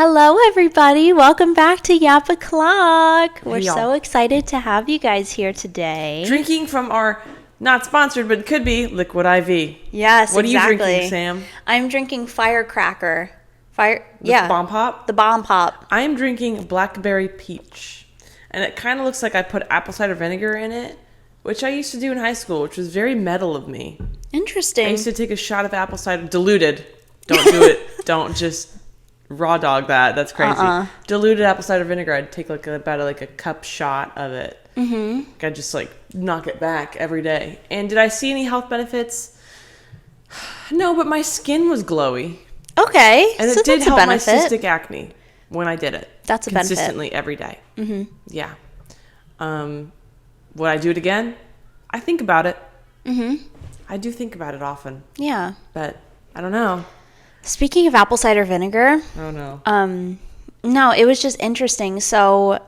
Hello, everybody. Welcome back to Yap O'Clock. We're y'all. so excited to have you guys here today. Drinking from our, not sponsored, but could be, Liquid IV. Yes, What exactly. are you drinking, Sam? I'm drinking Firecracker. The Bomb Pop? The Bomb Pop. I am drinking Blackberry Peach. And it kind of looks like I put apple cider vinegar in it, which I used to do in high school, which was very metal of me. Interesting. I used to take a shot of apple cider, diluted. Don't do it. Don't just raw dog that. That's crazy. Diluted apple cider vinegar. I'd take about a cup shot of it. Mm-hmm. I'd just knock it back every day. And did I see any health benefits? No, but my skin was glowy. Okay. And so it did that's a help my benefit. cystic acne when I did it. That's a benefit. Consistently every day. Mm-hmm. Yeah. Would I do it again? I think about it. Mm-hmm. I do think about it often. Yeah. But I don't know. Speaking of apple cider vinegar. I don't know. No, it was just interesting. So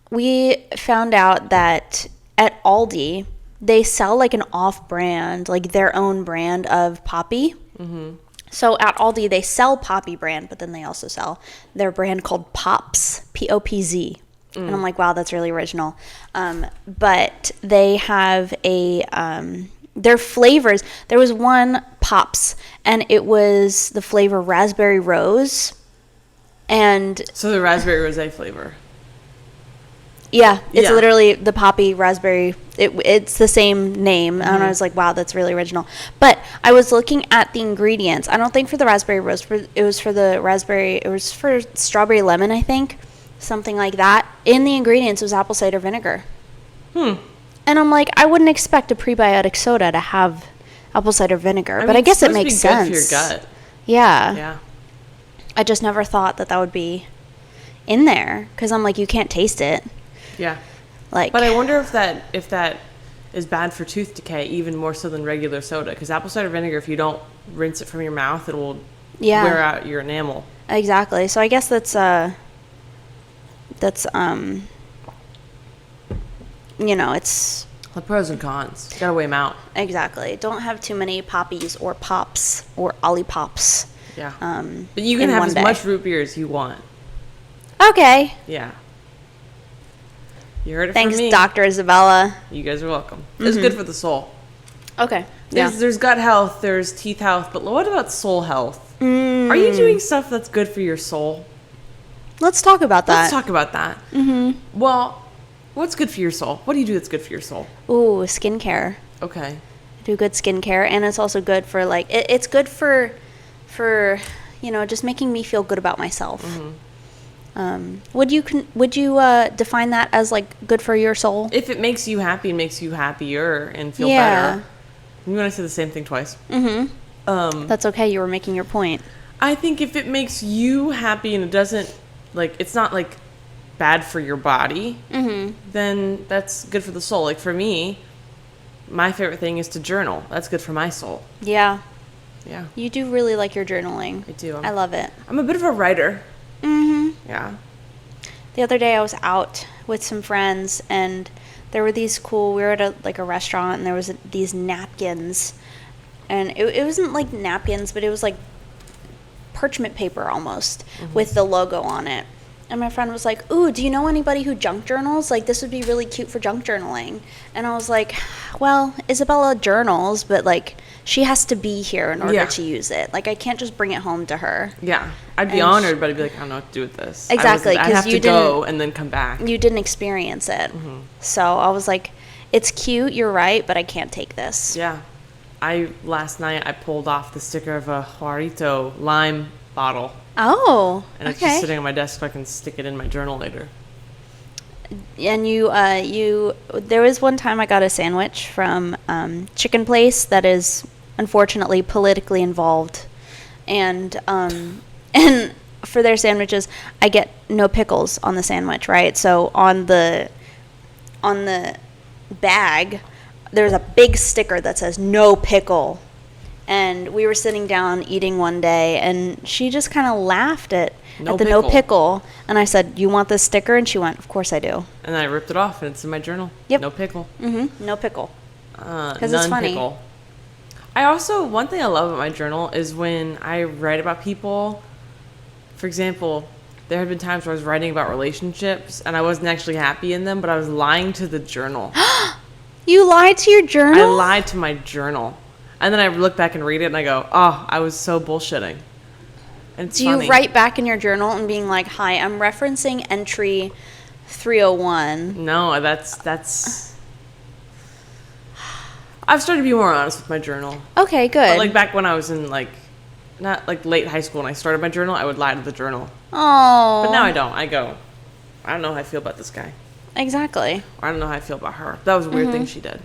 we found out that at Aldi, they sell an off-brand, their own brand of Poppy. Mm-hmm. So at Aldi, they sell Poppy brand, but then they also sell their brand called Pops, P-O-P-Z. And I'm like, wow, that's really original. But they have their flavors. There was one Pops, and it was the flavor raspberry rose. And So the raspberry rosé flavor. yeah, it's Yeah. literally the Poppy raspberry. It's the same name. And I was like, wow, that's really original. But I was looking at the ingredients. I don't think for the raspberry rose. It was for strawberry lemon, I think. Something like that. In the ingredients was apple cider vinegar. And I'm like, I wouldn't expect a prebiotic soda to have apple cider vinegar. But I guess it makes sense. Good for your gut. Yeah. Yeah. I just never thought that would be in there. Because I'm like, you can't taste it. Yeah. But I wonder if that is bad for tooth decay even more so than regular soda. Because apple cider vinegar, if you don't rinse it from your mouth, it will wear out your enamel. Exactly. So I guess that's it's The pros and cons. Gotta weigh them out. exactly. Don't have too many poppies or pops or ollipops. Yeah. But you can in have one as day. much root beer as you want. Okay. Yeah. You heard it Thanks, from me. Dr. Isabella. You guys are welcome. It's good for the soul. Okay. There's gut health, there's teeth health, but what about soul health? Are you doing stuff that's good for your soul? Let's talk about that. Let's talk about that. Mm-hmm. Well, what's good for your soul? What do you do that's good for your soul? Ooh, skincare. Okay. I do good skincare, and it's also good for it's good for just making me feel good about myself. Mm-hmm. Would you define that as good for your soul? If it makes you happy and makes you happier and feel Yeah. better. You want to say the same thing twice? Mm-hmm. That's okay. You were making your point. I think if it makes you happy and it doesn't, it's not, bad for your body, then that's good for the soul. For me, my favorite thing is to journal. That's good for my soul. Yeah. Yeah. You do really like your journaling. I do. I love it. I'm a bit of a writer. Mm-hmm. Yeah. The other day I was out with some friends, and there were these we were at a restaurant, and there was these napkins, and it wasn't napkins, but it was parchment paper almost with the logo on it. And my friend was like, ooh, do you know anybody who junk journals? This would be really cute for junk journaling. And I was like, well, Isabella journals, but she has to be here in order to use it. I can't just bring it home to her. Yeah. I'd be honored, but I'd be like, I don't know what to do with this. Exactly, I'd have 'cause to go and then come back. You didn't experience it. Mm-hmm. So I was like, it's cute, you're right, but I can't take this. Yeah. Last night I pulled off the sticker of a Juarito lime bottle. Oh, And it's okay. just sitting on my desk so I can stick it in my journal later. And there was one time I got a sandwich from Chicken Place that is unfortunately politically involved, and for their sandwiches I get no pickles on the sandwich, right? So on the bag there's a big sticker that says no pickle. And we were sitting down eating one day, and she just kind of laughed at No the no pickle. pickle. And I said, you want this sticker? And she went, of course I do. And then I ripped it off, and it's in my journal. Yep. No pickle. Mm-hmm. No pickle. Because it's funny. Pickle. I also, one thing I love about my journal is when I write about people, For example, there had been times where I was writing about relationships and I wasn't actually happy in them, but I was lying to the journal. You lied to your journal? I lied to my journal. And then I look back and read it and I go, oh, I was so bullshitting. And it's Do funny. you write back in your journal and being like, hi, I'm referencing entry 301? No, that's... I've started to be more honest with my journal. Okay, good. But like back when I was in like, not like late high school and I started my journal, I would lie to the journal. Oh. But now I don't. I go, I don't know how I feel about this guy. Exactly. Or I don't know how I feel about her. That was a weird thing she did.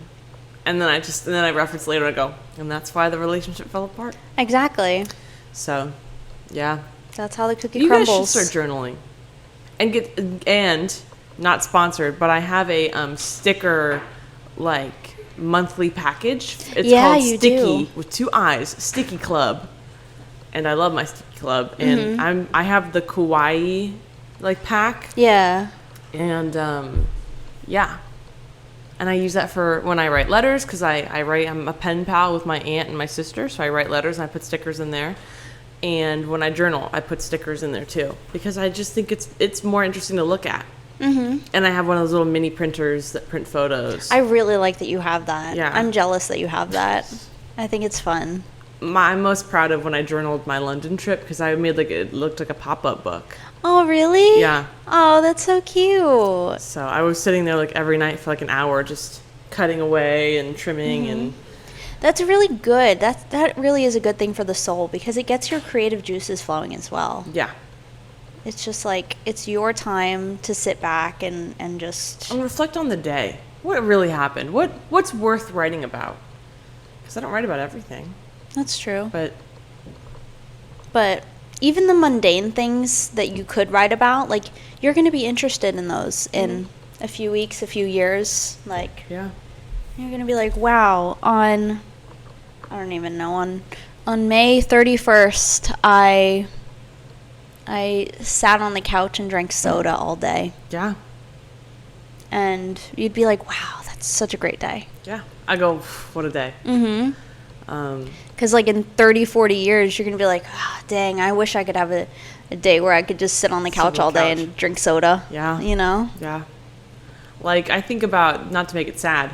And then I reference later and I go, and that's why the relationship fell apart. Exactly. So, yeah. That's how the cookie You guys crumbles. should start journaling. And not sponsored, but I have a sticker like monthly package. It's called you Sticky do. with 2 eyes, Sticky Club. And I love my Sticky Club. And I have the Kawaii like pack. Yeah. And yeah. And I use that for when I write letters because I'm a pen pal with my aunt and my sister, so I write letters and I put stickers in there. And when I journal, I put stickers in there too because I just think it's more interesting to look at. Mm-hmm. And I have one of those little mini printers that print photos. I really like that you have that. Yeah. I'm jealous that you have that. I think it's fun. I'm most proud of when I journaled my London trip because I made it looked like a pop-up book. Oh, really? Yeah. Oh, that's so cute. So I was sitting there like every night for like an hour just cutting away and trimming and... That's really good. That really is a good thing for the soul because it gets your creative juices flowing as well. Yeah. It's just like, it's your time to sit back and just... And reflect on the day. What really happened? What's worth writing about? Because I don't write about everything. That's true. But even the mundane things that you could write about, like, you're going to be interested in those in a few weeks, a few years. Like, yeah. you're going to be like, wow, I don't even know, on May 31st, I sat on the couch and drank soda all day. Yeah. And you'd be like, wow, that's such a great day. Yeah. I go, what a day. Mm-hmm. Because, like, in 30, 40 years, you're going to be like, oh, dang, I wish I could have a day where I could just sit on the couch all day and drink soda. Yeah. You know? Yeah. Like, I think about, not to make it sad,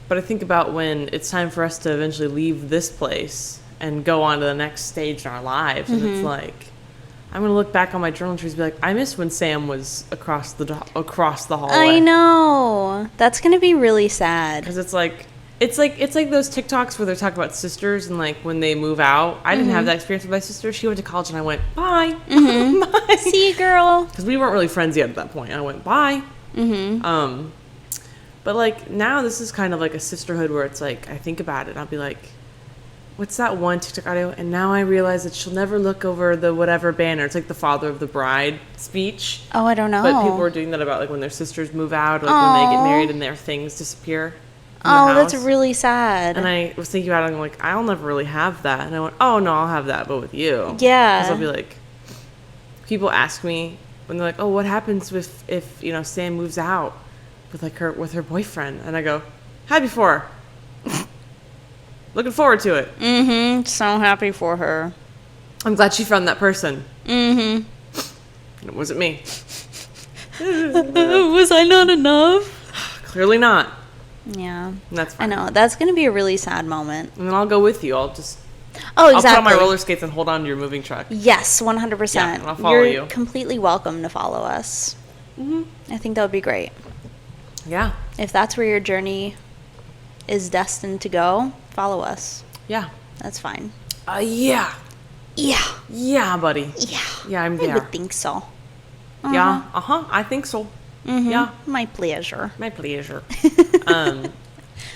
but I think about when it's time for us to eventually leave this place and go on to the next stage in our lives. And it's like, I'm going to look back on my journal entries and be like, I miss when Sam was across the hallway. I know. That's going to be really sad. Because it's like those TikToks where they're talking about sisters and like when they move out. I didn't have that experience with my sister. She went to college and I went, bye. Bye. See you, girl. Because we weren't really friends yet at that point. I went, bye. But like now this is kind of like a sisterhood where it's like I think about it. I'll be like, what's that one TikTok audio? And now I realize that she'll never look over the whatever banner. It's like the father of the bride speech. Oh, I don't know. But people are doing that about like when their sisters move out, or like when they get married and their things disappear. Oh, that's really sad. And I was thinking about it, and I'm like, I'll never really have that. And I went, oh no, I'll have that, but with you. Yeah. Because I'll be like, people ask me when they're like, oh, what happens if Sam moves out with her boyfriend? And I go, happy for her. Looking forward to it. Mm-hmm. So happy for her. I'm glad she found that person. Mm-hmm. It wasn't me. Was I not enough? Clearly not. Yeah. And that's fine. I know. That's going to be a really sad moment. And then I'll go with you. Oh, exactly. I'll put on my roller skates and hold on to your moving truck. Yes, 100%. Yeah, and I'll follow You're you. completely welcome to follow us. Mm-hmm. I think that would be great. Yeah. If that's where your journey is destined to go, follow us. Yeah. That's fine. Yeah. Yeah. Yeah, buddy. Yeah. Yeah, I'm I there. would think so. Yeah. I think so. Mm-hmm. Yeah. My pleasure. My pleasure.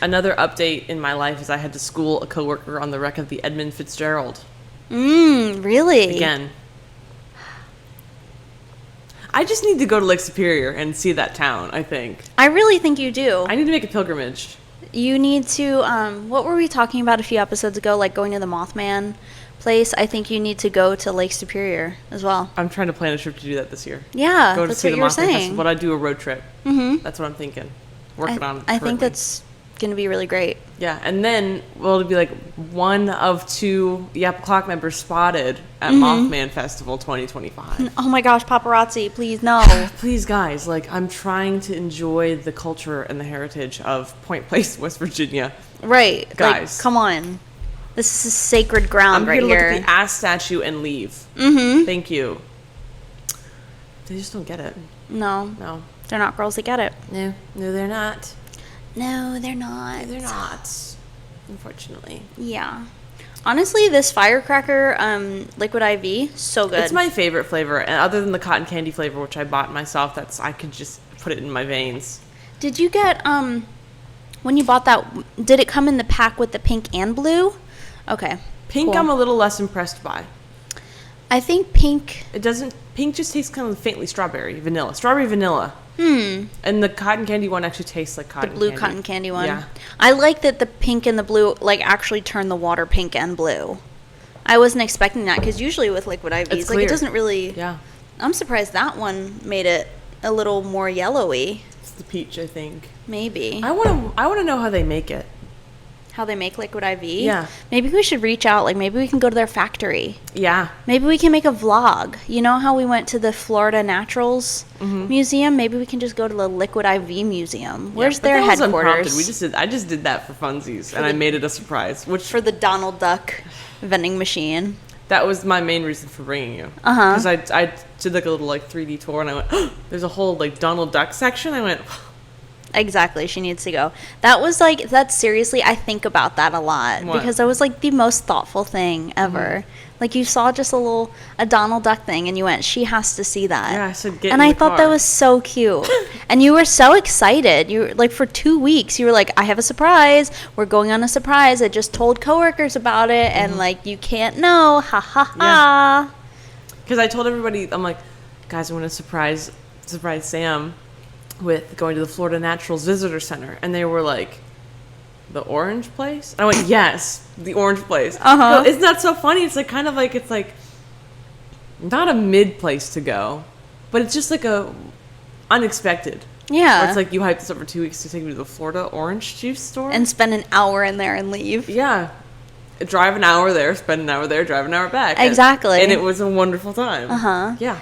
Another update in my life is I had to school a coworker on the wreck of the Edmund Fitzgerald. Really? Again. I just need to go to Lake Superior and see that town, I think. I really think you do. I need to make a pilgrimage. You need to, what were we talking about a few episodes ago, like going to the Mothman place? I think you need to go to Lake Superior as well. I'm trying to plan a trip to do that this year. Yeah, Go to that's see what the you were Mothman Festival, saying. but I do a road trip. Mm-hmm. That's what I'm thinking. Working on it I think currently. that's going to be really great. Yeah, and then, well, it'll be like one of 2 Yap O'Clock members spotted at Mothman Festival 2025. Oh my gosh, paparazzi, please, no. Please, guys, like, I'm trying to enjoy the culture and the heritage of Point Place, West Virginia. Right. Guys. Like, come on. This is sacred ground I'm right here to here. look at the ass statue and leave. Mm-hmm. Thank you. They just don't get it. No. No. They're not girls that get it. No, they're not. No, they're not. They're not. Unfortunately. Yeah. Honestly, this firecracker liquid IV, so good. It's my favorite flavor, and other than the cotton candy flavor, which I bought myself, I could just put it in my veins. Did you get when you bought that? Did it come in the pack with the pink and blue? Okay. Pink, cool. I'm a little less impressed by. I think pink. It doesn't. Pink just tastes kind of faintly strawberry vanilla. Hmm. And the cotton candy one actually tastes like cotton. The blue candy. cotton candy one. Yeah. I like that the pink and the blue actually turn the water pink and blue. I wasn't expecting that because usually with liquid IVs, It's it clear. doesn't really. Yeah. I'm surprised that one made it a little more yellowy. It's the peach, I think. Maybe. I want to know how they make it. How they make liquid IV? Yeah. Maybe we should reach out. Maybe we can go to their factory. Yeah. Maybe we can make a vlog. You know how we went to the Florida Naturals Museum? Maybe we can just go to the Liquid IV Museum. Where's their that was headquarters? unprompted. I just did that for funsies, and I made it a surprise. Which For the Donald Duck vending machine. that was my main reason for bringing you. Uh-huh. Because I did a little 3D tour, and I went, oh, there's a whole Donald Duck section. I went, Exactly. She needs to go. That was that's seriously, I think about that a lot. What? Because that was the most thoughtful thing ever. You saw just a Donald Duck thing and you went, she has to see that. Yeah, I said, get And in I the thought that car. was so cute. And you were so excited. You were for 2 weeks, you were like, I have a surprise. We're going on a surprise. I just told coworkers about it. And you can't know. Ha ha ha. Because I told everybody, I'm like, guys, I want to surprise Sam with going to the Florida Naturals Visitor Center. And they were like, the orange place? I went, yes, the orange place. Uh-huh. No, isn't that so funny? It's it's not a mid place to go, but it's just a unexpected. Yeah. Where it's you hyped this up for 2 weeks to take me to the Florida orange juice store. And spend an hour in there and leave. Yeah. Drive an hour there, spend an hour there, drive an hour back. Exactly. And it was a wonderful time. Uh-huh. Yeah.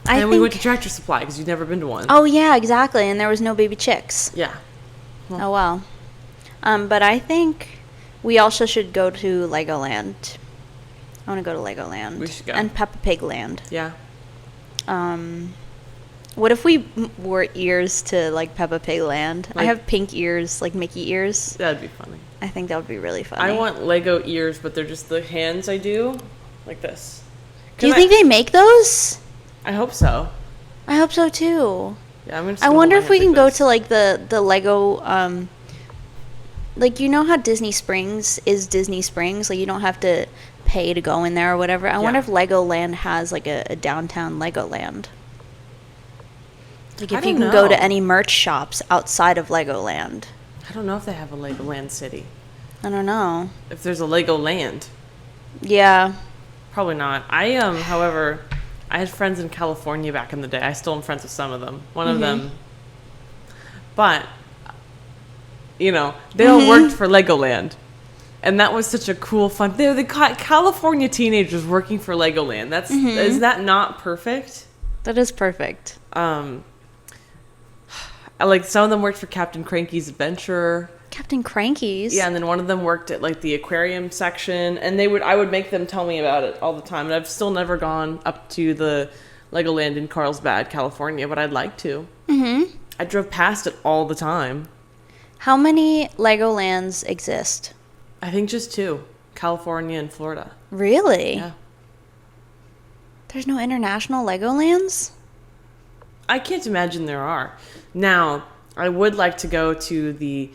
I And we went think- to Tractor Supply because you'd never been to one. Oh, yeah, exactly. And there was no baby chicks. Yeah. Oh, wow. But I think we also should go to Legoland. I want to go to Legoland. We should go. And Peppa Pig Land. Yeah. What if we wore ears to Peppa Pig Land? I Like- have pink ears, Mickey ears. That'd be funny. I think that would be really funny. I want Lego ears, but they're just the hands I do. Like this. Do you think they make those? I hope so. I hope so too. Yeah, I'm gonna. I wonder if we can go to the Lego you know how Disney Springs is Disney Springs? You don't have to pay to go in there or whatever. I wonder if Legoland has a downtown Legoland. If I you don't can go know. to any merch shops outside of Legoland. I don't know if they have a Legoland City. I don't know. If there's a Legoland, Yeah. probably not. However, I had friends in California back in the day. I still am friends with some of them. One of them, but they all worked for Legoland, and that was such a cool fun. They're the California teenagers working for Legoland. Is that not perfect? That is perfect. Some of them worked for Captain Cranky's Adventure. Captain Cranky's. Yeah, and then one of them worked at the aquarium section, and I would make them tell me about it all the time. And I've still never gone up to the Legoland in Carlsbad, California, but I'd like to. Mm-hmm. I drove past it all the time. How many Legolands exist? I think just 2, California and Florida. Really? Yeah. There's no international Legolands? I can't imagine there are. Now, I would like to go to the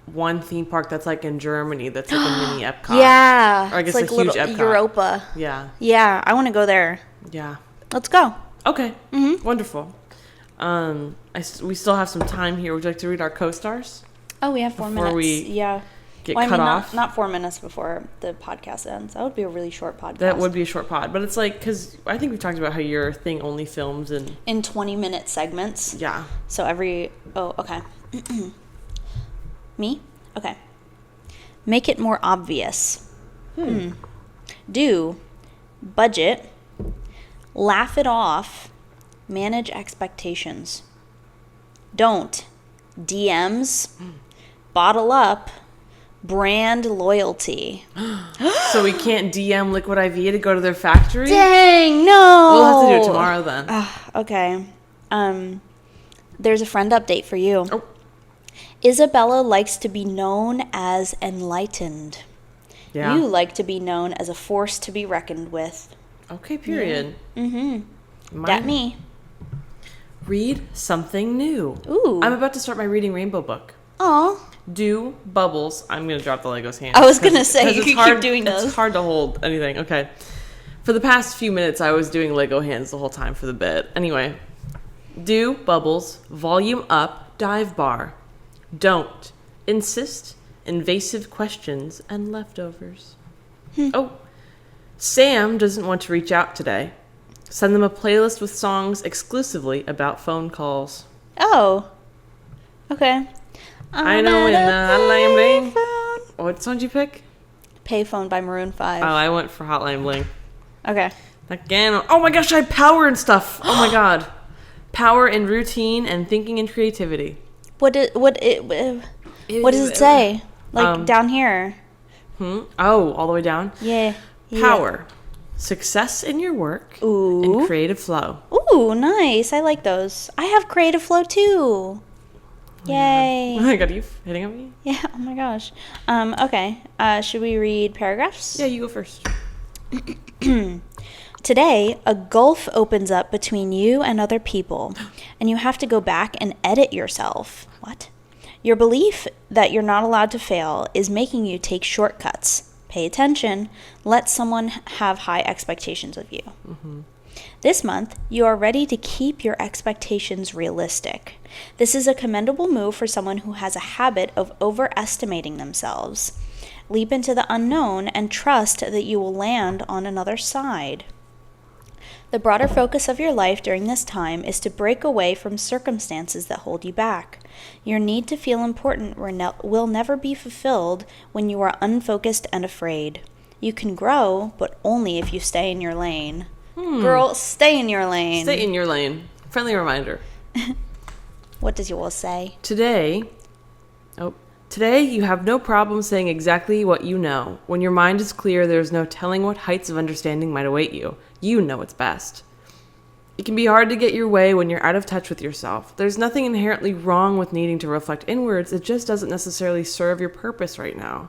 one theme park that's in Germany that's a mini Epcot. Yeah. Or I guess it's a huge little Epcot. Europa. Yeah. Yeah, I want to go there. Yeah. Let's go. Okay. Mm-hmm. Wonderful. We still have some time here. Would you like to read our co-stars? Oh, we have 4 Before minutes. we Yeah. Get Well, I cut mean, off. not 4 minutes before the podcast ends. That would be a really short podcast. That would be a short pod, but it's because I think we've talked about how your thing only films in 20-minute segments. yeah. So oh, okay. Me? Okay. Make it more obvious. Do. Budget. Laugh it off. Manage expectations. Don't. DMs. Bottle up. Brand loyalty. So we can't DM Liquid IV to go to their factory? Dang, no. We'll have to do it tomorrow then. Okay. There's a friend update for you. Oh. Isabella likes to be known as enlightened. Yeah. You like to be known as a force to be reckoned with. Okay, period. That me. Read something new. Ooh. I'm about to start my Reading Rainbow book. Aw. Do bubbles. I'm going to drop the Legos hand. I was going to say, you it's could hard, keep doing those. It's hard to hold anything. Okay. For the past few minutes, I was doing Lego hands the whole time for the bit. Anyway. Do bubbles. Volume up. Dive bar. Don't. Insist. Invasive questions and leftovers. Oh. Sam doesn't want to reach out today. Send them a playlist with songs exclusively about phone calls. Oh. Okay. I know in the Hotline Bling. What song did you pick? Payphone by Maroon 5. Oh, I went for Hotline Bling. Okay. Again. Oh my gosh, I have power and stuff. Oh my god. Power and routine and thinking and creativity. What does it say? Like down here. Oh, all the way down? Yeah. Power. Success in your work. Ooh. And creative flow. Ooh, nice. I like those. I have creative flow too. Yay. Oh my god, are you hitting on me? Yeah, oh my gosh. Okay. Should we read paragraphs? Yeah, you go first. Today, a gulf opens up between you and other people, and you have to go back and edit yourself. What? Your belief that you're not allowed to fail is making you take shortcuts. Pay attention. Let someone have high expectations of you. This month, you are ready to keep your expectations realistic. This is a commendable move for someone who has a habit of overestimating themselves. Leap into the unknown and trust that you will land on another side. The broader focus of your life during this time is to break away from circumstances that hold you back. Your need to feel important will never be fulfilled when you are unfocused and afraid. You can grow, but only if you stay in your lane. Girl, stay in your lane. Stay in your lane. Friendly reminder. What does yours say? Today you have no problem saying exactly what you know. When your mind is clear, there is no telling what heights of understanding might await you. You know what's best. It can be hard to get your way when you're out of touch with yourself. There's nothing inherently wrong with needing to reflect inwards. It just doesn't necessarily serve your purpose right now.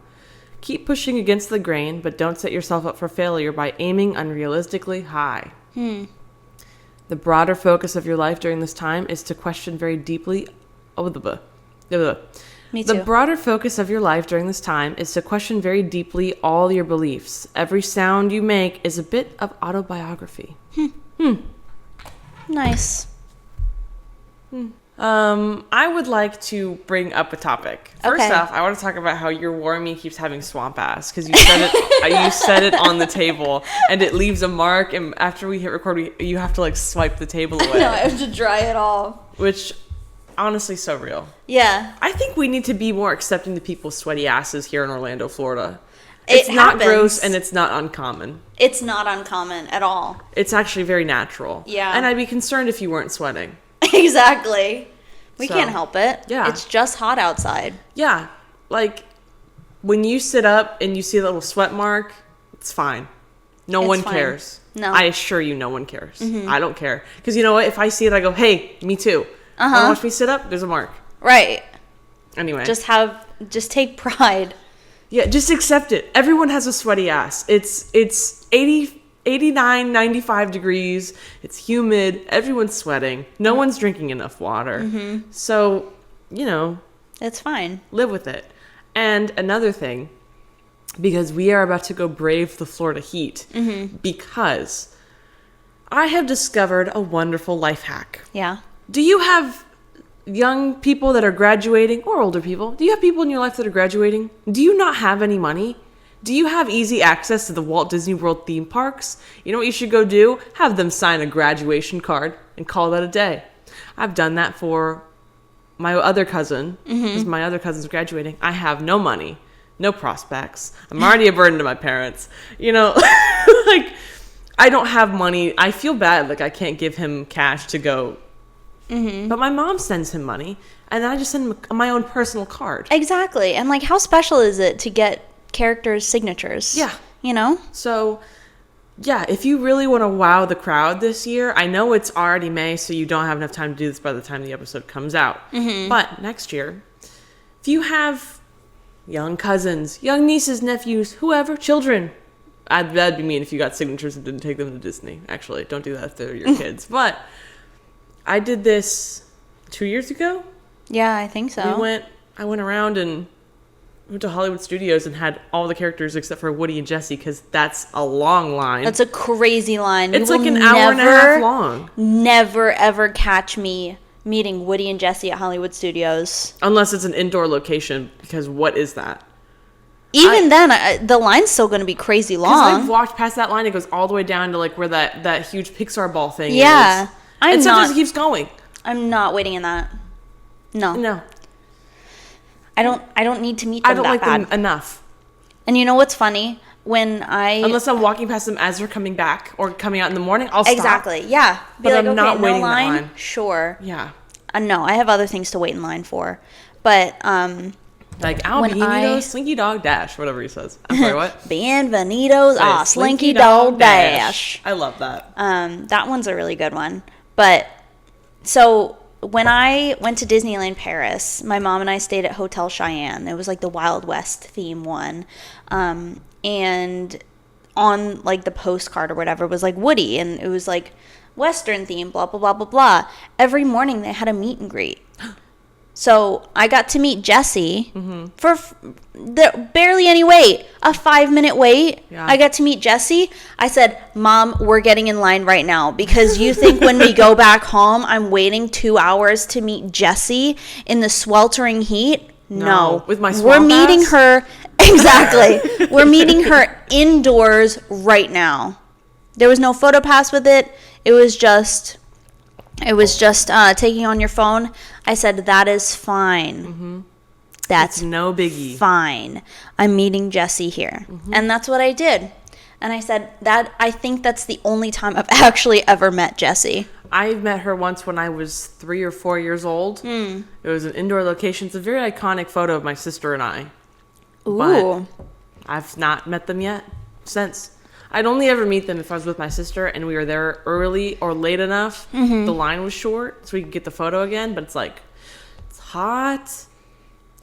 Keep pushing against the grain, but don't set yourself up for failure by aiming unrealistically high. The broader focus of your life during this time is to question very deeply... Me too. The broader focus of your life during this time is to question very deeply all your beliefs. Every sound you make is a bit of autobiography. Nice. I would like to bring up a topic. First Okay. off, I want to talk about how your Warmy keeps having swamp ass because you said it. You said it on the table, and it leaves a mark. And after we hit record, you have to like swipe the table away, No, I have to dry it off. which honestly so real. Yeah. I think we need to be more accepting to people's sweaty asses here in Orlando, Florida. It It's not happens. gross and it's not uncommon. It's not uncommon at all. It's actually very natural. Yeah. And I'd be concerned if you weren't sweating. Exactly. We So, can't help it. yeah. It's just hot outside. Yeah. Like, when you sit up and you see a little sweat mark, it's fine. No It's one fine. cares. No. I assure you no one cares. I don't care. Because you know what? If I see it, I go, hey, me too. Want to watch me sit up? There's a mark. Right. Anyway. Just take pride. Yeah, just accept it. Everyone has a sweaty ass. It's 89, 95 degrees. It's humid. Everyone's sweating. No one's drinking enough water. So, It's fine. live with it. And another thing, because we are about to go brave the Florida heat, because I have discovered a wonderful life hack. Yeah. Do you have young people that are graduating, or older people? Do you have people in your life that are graduating? Do you not have any money? Do you have easy access to the Walt Disney World theme parks? You know what you should go do? Have them sign a graduation card and call that a day. I've done that for my other cousin, because my other cousin's graduating, I have no money, no prospects. I'm already a burden to my parents. You know, like, I don't have money. I feel bad. Like, I can't give him cash to go. But my mom sends him money, and then I just send him my own personal card. Exactly. And, like, how special is it to get characters' signatures? Yeah. You know? So, yeah, if you really want to wow the crowd this year, I know it's already May, so you don't have enough time to do this by the time the episode comes out. But next year, if you have young cousins, young nieces, nephews, whoever, children, that'd be mean if you got signatures and didn't take them to Disney. Actually, don't do that if they're your kids. But I did this 2 years ago. Yeah, I think so. I went around and went to Hollywood Studios and had all the characters except for Woody and Jesse, because that's a long line. That's a crazy line. It's like an hour and a half long. Never, ever catch me meeting Woody and Jesse at Hollywood Studios. Unless it's an indoor location, because what is that? Even then, the line's still going to be crazy long. Because I've walked past that line, it goes all the way down to like where that huge Pixar ball thing is. Yeah. And sometimes it keeps going. I'm not waiting in that. No. I don't need to meet them I don't that like bad. them enough. And you know what's funny? Unless I'm walking past them as they're coming back or coming out in the morning, I'll stop. Exactly, yeah. But I'm not waiting in that line. Sure. Yeah. No, I have other things to wait in line for. But, like, Bienvenidos, Slinky Dog Dash, whatever he says. I'm sorry, what? Bienvenidos a Slinky Dog Dash. I love that. That one's a really good one. But, so, when I went to Disneyland Paris, my mom and I stayed at Hotel Cheyenne. It was like the Wild West theme one. And on like the postcard or whatever was like Woody, and it was like Western theme, blah, blah, blah, blah, blah. Every morning they had a meet and greet. So I got to meet Jesse for barely any wait, a 5-minute wait. Yeah. I got to meet Jesse. I said, Mom, we're getting in line right now, because you think when we go back home, I'm waiting 2 hours to meet Jesse in the sweltering heat? No. With my We're swamp meeting ass? her. Exactly. We're meeting her indoors right now. There was no photo pass with it. It was just taking on your phone. I said, that is fine. That's it's no biggie. Fine. I'm meeting Jesse here. And that's what I did. And I said, I think that's the only time I've actually ever met Jesse. I met her once when I was 3 or 4 years old. It was an indoor location. It's a very iconic photo of my sister and I. Ooh. But I've not met them yet since. I'd only ever meet them if I was with my sister and we were there early or late enough. The line was short so we could get the photo again. But it's like, it's hot.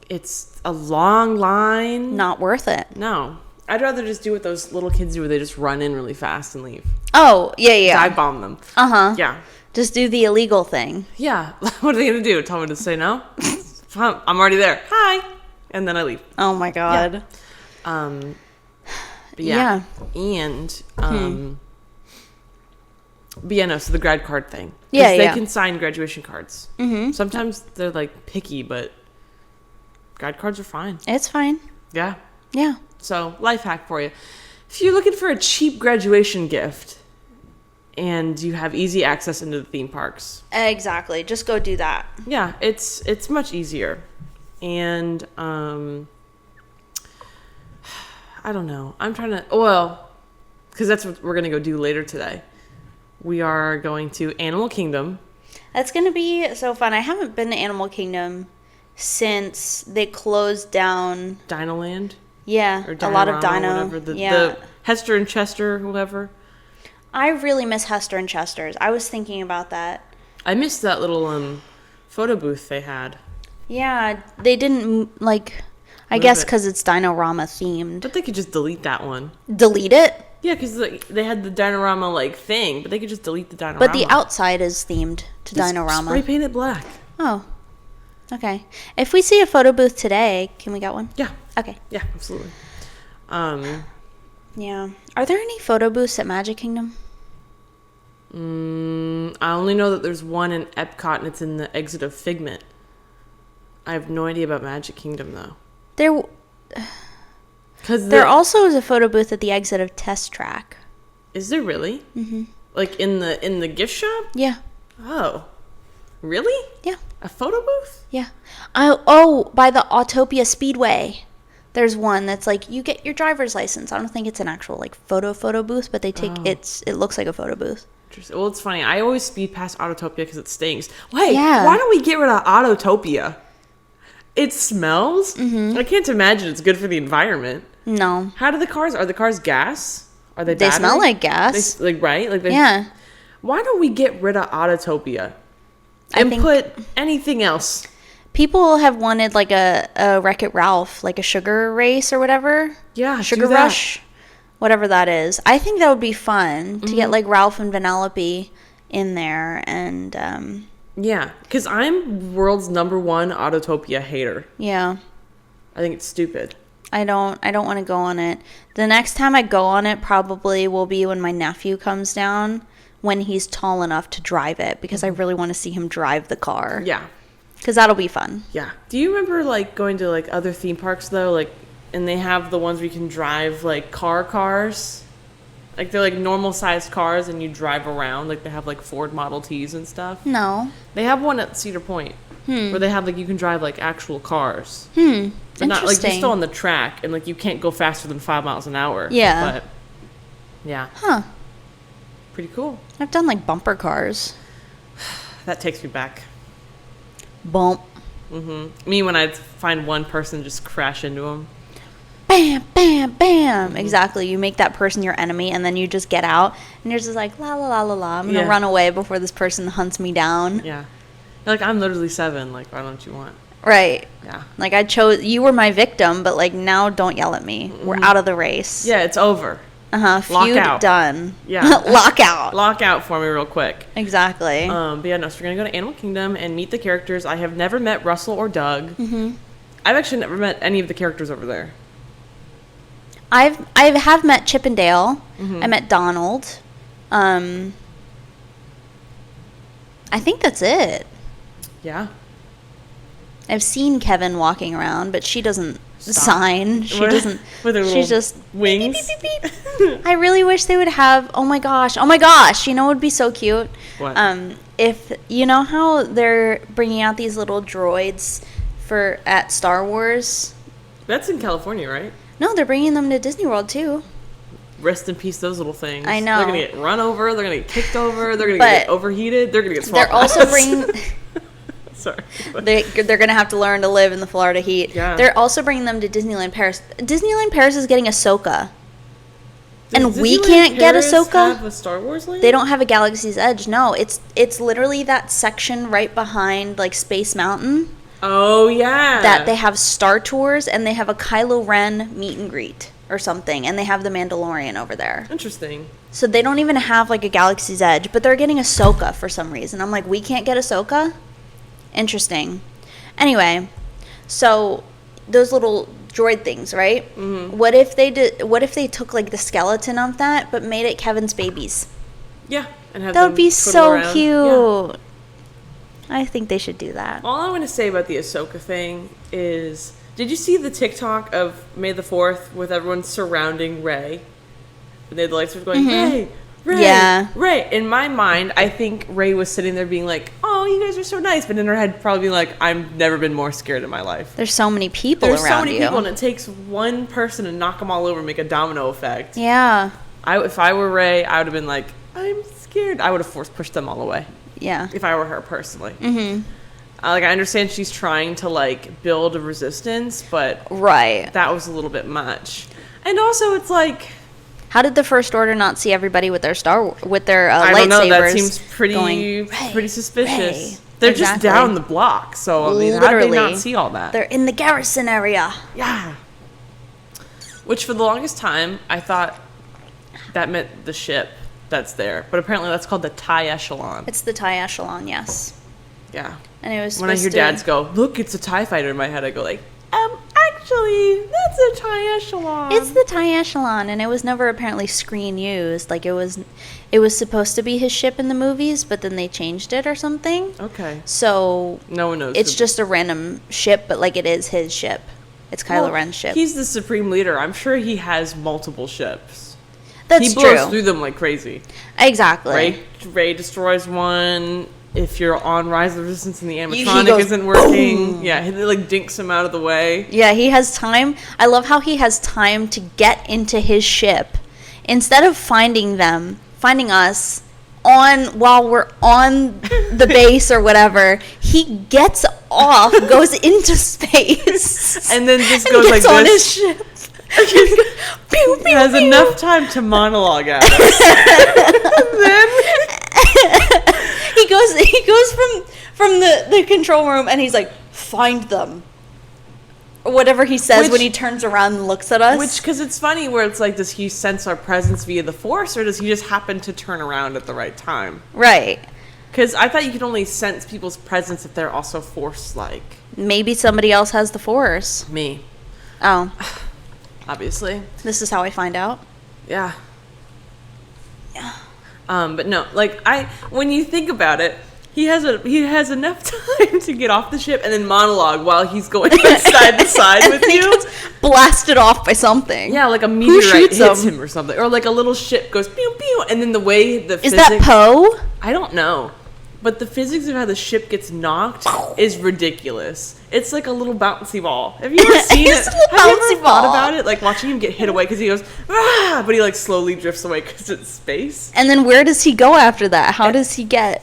It's a long line. Not worth it. No. I'd rather just do what those little kids do where they just run in really fast and leave. Oh, yeah. Dive bomb them. Yeah. Just do the illegal thing. Yeah. What are they going to do? Tell me to say no? I'm already there. Hi. And then I leave. Oh, my God. But yeah. And, but yeah, no, so the grad card thing. Yeah, They yeah. can sign graduation cards. Sometimes they're, like, picky, but grad cards are fine. It's fine. Yeah. Yeah. So, life hack for you. If you're looking for a cheap graduation gift and you have easy access into the theme parks. Exactly. Just go do that. Yeah, it's much easier. And, I don't know. I'm trying to, because that's what we're going to go do later today. We are going to Animal Kingdom. That's going to be so fun. I haven't been to Animal Kingdom since they closed down. Dinoland. Yeah, Or a lot of Dinorama, dino. whatever. Yeah. The Hester and Chester, whoever. I really miss Hester and Chester's. I was thinking about that. I missed that little photo booth they had. Yeah, they didn't, I Move guess it. because it's Dinorama themed. But they could just delete that one. Delete it? Yeah, because they had the Dinorama thing, but they could just delete the Dinorama. But the outside is themed to Just Dinorama. Spray paint it black. Oh, okay. If we see a photo booth today, can we get one? Yeah. Okay. Yeah, absolutely. Yeah. Are there any photo booths at Magic Kingdom? I only know that there's one in Epcot and it's in the exit of Figment. I have no idea about Magic Kingdom though. There also is a photo booth at the exit of Test Track. Is there really? Mm-hmm. Like in the gift shop? Yeah. Oh. Really? Yeah. A photo booth? Yeah. Oh, by the Autopia Speedway. There's one that's like you get your driver's license. I don't think it's an actual like photo booth, but they take it looks like a photo booth. Well, it's funny. I always speed past Autotopia because it stinks. Wait, Yeah. why don't we get rid of Autotopia? It smells. I can't imagine it's good for the environment. No. How do are the cars gas? Are they? They smell battery? like gas. Right? Yeah. Why don't we get rid of Autotopia I and think- put anything else? People have wanted like a Wreck-It Ralph, like a sugar race or whatever. Yeah, Sugar do that. Rush. Whatever that is. I think that would be fun to get like Ralph and Vanellope in there and Yeah, because I'm world's #1 Autotopia hater. yeah. I think it's stupid. I don't want to go on it. The next time I go on it probably will be when my nephew comes down when he's tall enough to drive it because I really want to see him drive the car. Yeah. Cuz that'll be fun. Yeah. Do you remember like going to like other theme parks though, like, and they have the ones where you can drive like cars, like they're like normal sized cars, and you drive around. Like they have like Ford Model Ts and stuff. No. They have one at Cedar Point where they have like you can drive like actual cars. But Interesting. not like you're still on the track, and like you can't go faster than 5 miles an hour. Yeah. But yeah, Huh. pretty cool. I've done like bumper cars. That takes me back. Bump. Me when I'd find one person just crash into them. Bam, bam, bam. Exactly. You make that person your enemy and then you just get out and you're just like, la, la, la, la, la. I'm going to Yeah. run away before this person hunts me down. Yeah. Like, I'm literally 7. Like, why don't you want? Right. Yeah. Like you were my victim, but like now don't yell at me. We're out of the race. Yeah, it's over. Uh-huh. Lock Feud out. done. Yeah. Lock out. Lock out for me real quick. Exactly. But yeah, no, so we're going to go to Animal Kingdom and meet the characters. I have never met Russell or Doug. I've actually never met any of the characters over there. I have met Chip and Dale. I met Donald. I think that's it. Yeah. I've seen Kevin walking around, but she doesn't Stop. sign. She With- doesn't. with her She's little just wings. Beep, beep, beep, beep. I really wish they would have. Oh my gosh! Oh my gosh! You know what would be so cute? What? If you know how they're bringing out these little droids at Star Wars. That's in California, right? No, they're bringing them to Disney World too. Rest in peace, those little things. I know. They're going to get run over. They're going to get kicked over. They're going to But get overheated. They're going to get swallowed. They're also bringing. Sorry. They're going to have to learn to live in the Florida heat. Yeah. They're also bringing them to Disneyland Paris. Disneyland Paris is getting Ahsoka. And Does we Disneyland can't get Paris Ahsoka? have a Star Wars land? They don't have a Galaxy's Edge. No, it's literally that section right behind like Space Mountain Oh, yeah. that they have Star Tours and they have a Kylo Ren meet and greet or something, and they have the Mandalorian over there. Interesting. So they don't even have like a Galaxy's Edge, but they're getting Ahsoka for some reason. I'm like, we can't get Ahsoka? Interesting. Anyway, so those little droid things, right? What if they took like the skeleton of that but made it Kevin's babies? Yeah. And have That would them be twiddle so around. cute. Yeah. I think they should do that. All I want to say about the Ahsoka thing is, did you see the TikTok of May the 4th with everyone surrounding Rey? And they had the lights were going, Rey, Rey, Yeah. Rey. In my mind, I think Rey was sitting there being like, oh, you guys are so nice. But in her head, probably being like, I've never been more scared in my life. There's so many people There's around so many you. people, and it takes one person to knock them all over and make a domino effect. Yeah. If I were Rey, I would have been like, I'm scared. I would have pushed them all away. Yeah. If I were her personally. Like, I understand she's trying to like build a resistance, but Right. that was a little bit much. And also, it's like, How did the First Order not see everybody with their I lightsabers? don't know. That seems pretty going, "Rey, pretty suspicious. Rey." They're just Exactly. down the block, so I mean, how did they Literally. not see all that? They're in the garrison area. Yeah. Which for the longest time, I thought that meant the ship that's there, but apparently that's called the TIE Echelon. It's the TIE Echelon, yes. Yeah. And it was When I hear supposed dads go, look, it's a TIE fighter in my head, I go like, actually, that's a TIE Echelon. It's the TIE Echelon, and it was never apparently screen used. Like it was supposed to be his ship in the movies, but then they changed it or something. Okay. So No one knows. it's just a random ship, but like it is his ship. It's Kylo Well, Ren's ship. He's the supreme leader. I'm sure he has multiple ships. That's He blows true. through them like crazy. Exactly. Ray destroys one. if you're on Rise of the Resistance and the He animatronic goes, isn't working, boom. yeah, he like dinks him out of the way. Yeah, he has time. I love how he has time to get into his ship instead of finding us while we're on the base or whatever. He gets off, goes into space, And then just and goes gets like on this. his ship. Pew, pew, He has pew. enough time to monologue at us. And then He goes from the control room and he's like, find them. Or whatever he says Which- when he turns around and looks at us. because it's funny where it's like, does he sense our presence via the Force, or does he just happen to turn around at the right time? Right. Because I thought you could only sense people's presence if they're also Force-like. Maybe somebody else has the Force. Me, Oh, obviously. this is how I find out. Yeah. But no, like when you think about it, he has enough time to get off the ship and then monologue while he's going side to side And with then he you. gets blasted off by something. Yeah, like a meteorite shoots hits him? him or something, or like a little ship goes pew pew, and then the way the Is physics, that Poe? I don't know, but the physics of how the ship gets knocked is ridiculous. It's like a little bouncy ball. Have you ever seen It's it? a little Have you bouncy ever thought ball. about it? Like watching him get hit away because he goes, ah, but he like slowly drifts away because it's space. And then where does he go after that? How does he get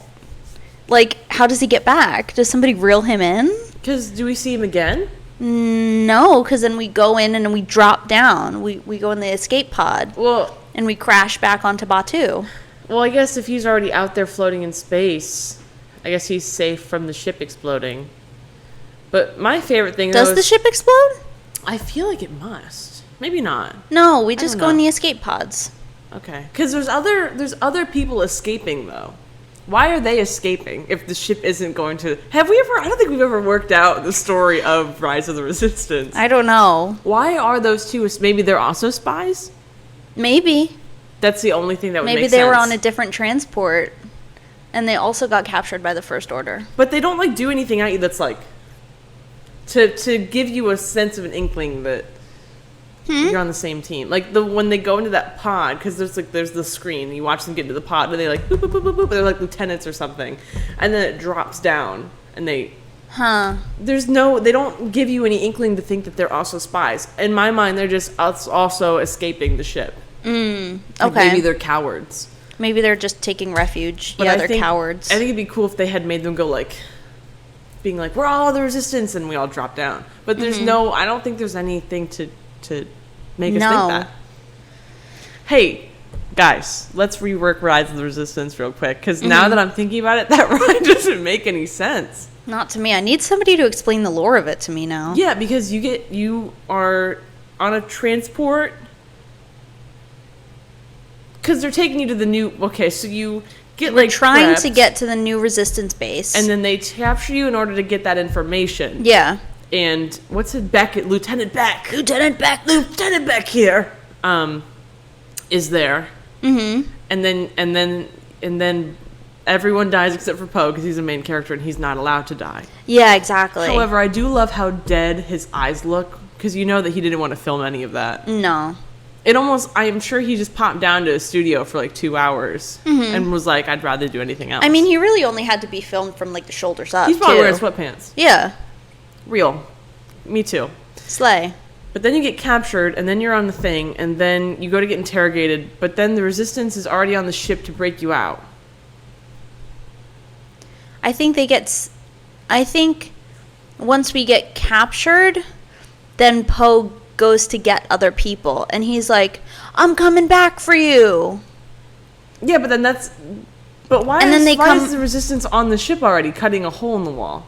back? Does somebody reel him in? Because do we see him again? No, because then we go in and we drop down. We go in the escape pod Well, and we crash back onto Batu. I guess if he's already out there floating in space, I guess he's safe from the ship exploding. But my favorite thing Does the ship explode? I feel like it must. Maybe not. No, we just don't go in know. the escape pods. Okay. Because there's other people escaping though. Why are they escaping if the ship isn't going to? Have we ever? I don't think we've ever worked out the story of Rise of the Resistance. I don't know. Why are those two? Maybe they're also spies. Maybe. That's the only thing that would Maybe make they sense. were on a different transport. And they also got captured by the First Order. But they don't like do anything at you that's like to give you a sense of an inkling that you're on the same team. Like when they go into that pod, because there's the screen, and you watch them get into the pod, and they like boop boop boop boop boop. They're like lieutenants or something, and then it drops down, and they don't give you any inkling to think that they're also spies. In my mind, they're just us also escaping the ship. Like Okay. maybe they're cowards. Maybe they're just taking refuge. But yeah, I they're think- cowards. I think it'd be cool if they had made them go like, being like, we're all the resistance, and we all drop down. But there's I don't think there's anything to make us think No. that. Hey, guys, let's rework Rise of the Resistance real quick, because now that I'm thinking about it, that ride doesn't make any sense. Not to me. I need somebody to explain the lore of it to me now. Yeah, because you are on a transport, because they're taking you to the new, okay, so you get We're like trying to prepped, get to the new resistance base. and then they capture you in order to get that information. yeah. And what's it, Lieutenant Beck Lieutenant Beck here, is there. Mm-hmm. And then everyone dies except for Poe, because he's a main character and he's not allowed to die. Yeah, exactly. However, I do love how dead his eyes look, because you know that he didn't want to film any of that. No. I am sure he just popped down to a studio for like 2 hours and was like, I'd rather do anything else. I mean, he really only had to be filmed from like the shoulders up. he's probably too. wearing sweatpants. Yeah. Real. Me too. Slay. But then you get captured, and then you're on the thing, and then you go to get interrogated, but then the resistance is already on the ship to break you out. I think once we get captured, then Poe goes to get other people, and he's like, "I'm coming back for you." Yeah, but then But why, And then why is the resistance on the ship already, cutting a hole in the wall?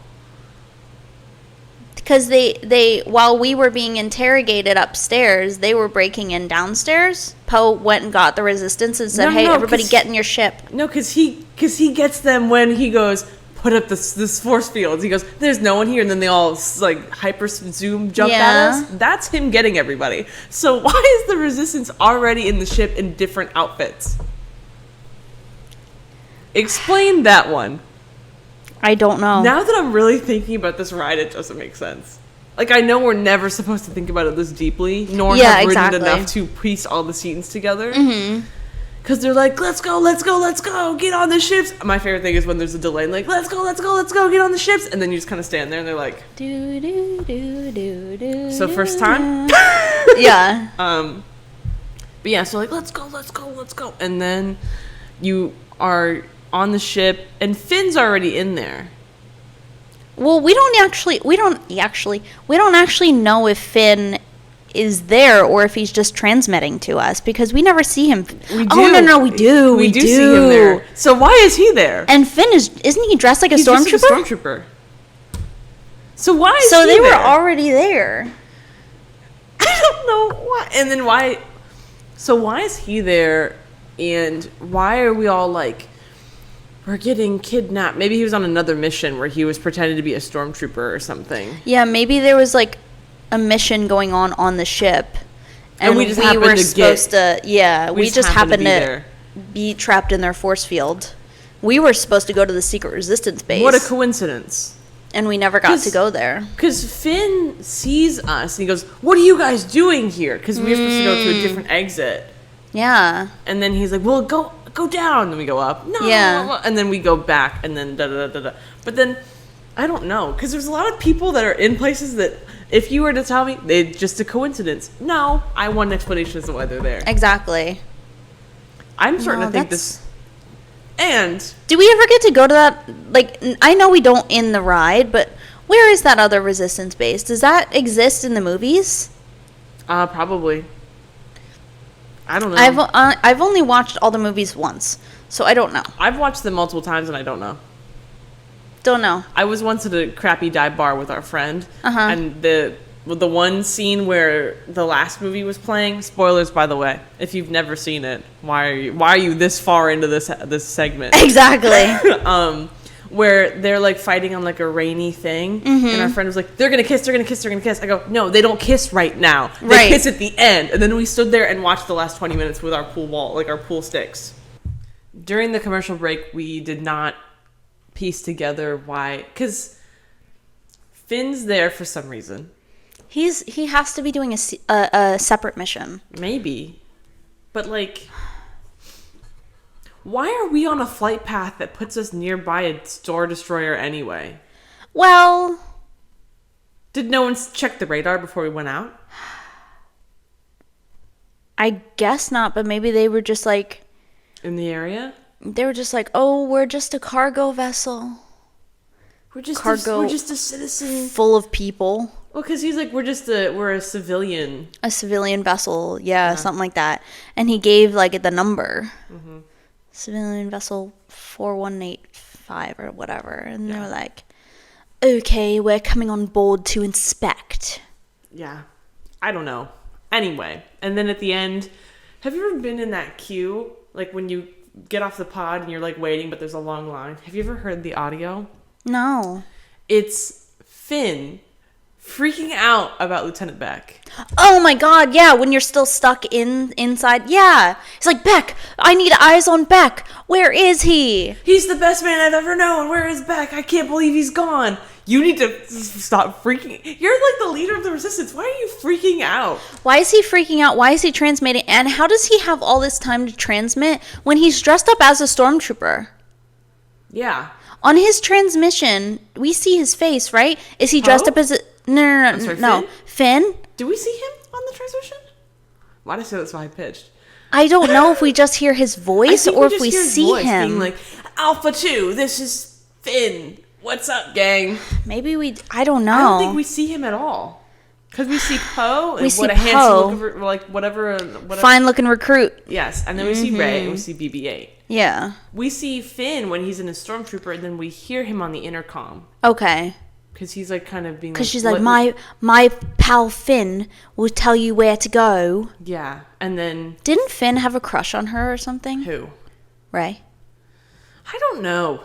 Because they while we were being interrogated upstairs, they were breaking in downstairs. Poe went and got the resistance and said, No, "Hey, no, everybody, 'cause- get in your ship." No, because he gets them when he goes, put up this force field. He goes, there's no one here, and then they all like hyper zoom jump Yeah. at us. That's him getting everybody. So why is the resistance already in the ship in different outfits? Explain that one. I don't know. Now that I'm really thinking about this ride, it doesn't make sense. Like, I know we're never supposed to think about it this deeply, nor Yeah, have ridden exactly. enough to piece all the scenes together. Because Because they're like, let's go, let's go, let's go, get on the ships. My favorite thing is when there's a delay, like, let's go, let's go, let's go, get on the ships. And then you just kind of stand there and they're like, Do, do, do, do, do, so first time? Yeah. But yeah, so like, let's go, let's go, let's go. And then you are on the ship and Finn's already in there. Well, we don't actually know if Finn is there or if he's just transmitting to us because we never see him. We do. Oh no, we do. We do see him there. So why is he there? And Finn isn't he dressed like a stormtrooper? He's just a stormtrooper. So why is he So they there? were already there. I don't know why. And then why? So why is he there? And why are we all like, we're getting kidnapped? Maybe he was on another mission where he was pretending to be a stormtrooper or something. Yeah, maybe there was like a mission going on the ship, and we just we just happened to be trapped in their force field. We were supposed to go to the secret resistance base. What a coincidence. And we never got to go there. Because Finn sees us and he goes, what are you guys doing here? Because we were supposed to go to a different exit. Yeah. And then he's like, well, go down. And then we go up. No. Yeah. And then we go back and then da-da-da-da-da. But then, I don't know. Because there's a lot of people that are in places that, if you were to tell me, they're just a coincidence. No. I want an explanation as to why they're there. Exactly. I'm starting to think this... And... Do we ever get to go to that? Like, I know we don't in the ride, but where is that other resistance base? Does that exist in the movies? Probably. I don't know. I've only watched all the movies once, so I don't know. I've watched them multiple times and I don't know. Don't know. I was once at a crappy dive bar with our friend, and the one scene where the last movie was playing. Spoilers, by the way. If you've never seen it, why are you this far into this segment? Exactly. Where they're like fighting on like a rainy thing, and our friend was like, "They're gonna kiss, they're gonna kiss, they're gonna kiss." I go, "No, they don't kiss right now. They kiss at the end." And then we stood there and watched the last 20 minutes with our pool ball, like our pool sticks. During the commercial break, we did not piece together why, because Finn's there for some reason. He has to be doing a separate mission. Maybe, but like, why are we on a flight path that puts us nearby a Star Destroyer anyway? Well, did no one check the radar before we went out? I guess not, but maybe they were just like in the area. They were just like, "Oh, we're just a cargo vessel. We're just a citizen full of people." Well, because he's like, we're a civilian. A civilian vessel, yeah, something like that. And he gave like the number, civilian vessel 4185 or whatever. And they were like, "Okay, we're coming on board to inspect." Yeah, I don't know. Anyway, and then at the end, have you ever been in that queue, like when you get off the pod and you're like waiting, but there's a long line? Have you ever heard the audio? No. It's Finn freaking out about Lieutenant Beck. Oh my god, yeah, when you're still stuck inside. Yeah. He's like, "Beck, I need eyes on Beck. Where is he? He's the best man I've ever known. Where is Beck? I can't believe he's gone." You need to stop freaking. You're like the leader of the resistance. Why are you freaking out? Why is he freaking out? Why is he transmitting? And how does he have all this time to transmit when he's dressed up as a stormtrooper? Yeah. On his transmission, we see his face, right? Is he dressed up as a... No. Finn? Do we see him on the transmission? Why did I say that so high pitched? I don't know if we just hear his voice or if we see him. Being like, "Alpha 2, this is Finn. What's up, gang?" Maybe I don't know. I don't think we see him at all. Because we see Poe and handsome look, like whatever. Fine looking recruit. Yes, and then we see Rey and we see BB-8. Yeah. We see Finn when he's in a stormtrooper, and then we hear him on the intercom. Okay. Because he's like kind of being. Because she's like, my pal Finn will tell you where to go. Yeah, and then didn't Finn have a crush on her or something? Who? Rey. I don't know.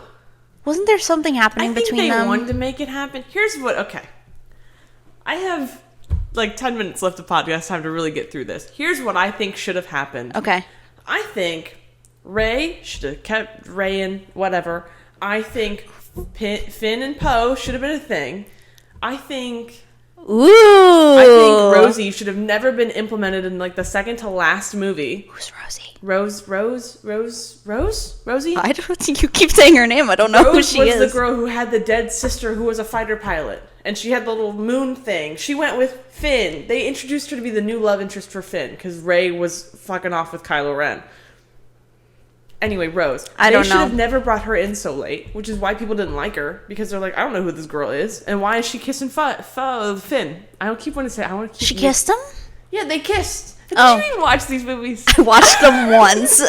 Wasn't there something happening between them? I think they wanted to make it happen. Here's what. Okay, I have like 10 minutes left of podcast time to really get through this. Here's what I think should have happened. Okay. I think Rey should have kept Rey in whatever. I think Finn and Poe should have been a thing. I think Ooh. I think Rosie should have never been implemented in like the second to last movie. Who's Rosie? Rosie? I don't think you keep saying her name. I don't know who Rose she was is. the girl who had the dead sister who was a fighter pilot. And she had the little moon thing. She went with Finn. They introduced her to be the new love interest for Finn because Rey was fucking off with Kylo Ren. Anyway, Rose. I don't know. They should have never brought her in so late, which is why people didn't like her because they're like, I don't know who this girl is, and why is she kissing Finn? I don't keep wanting to say. I want to. She kissed him? Yeah, they kissed. Oh. Did you even watch these movies? I watched them once.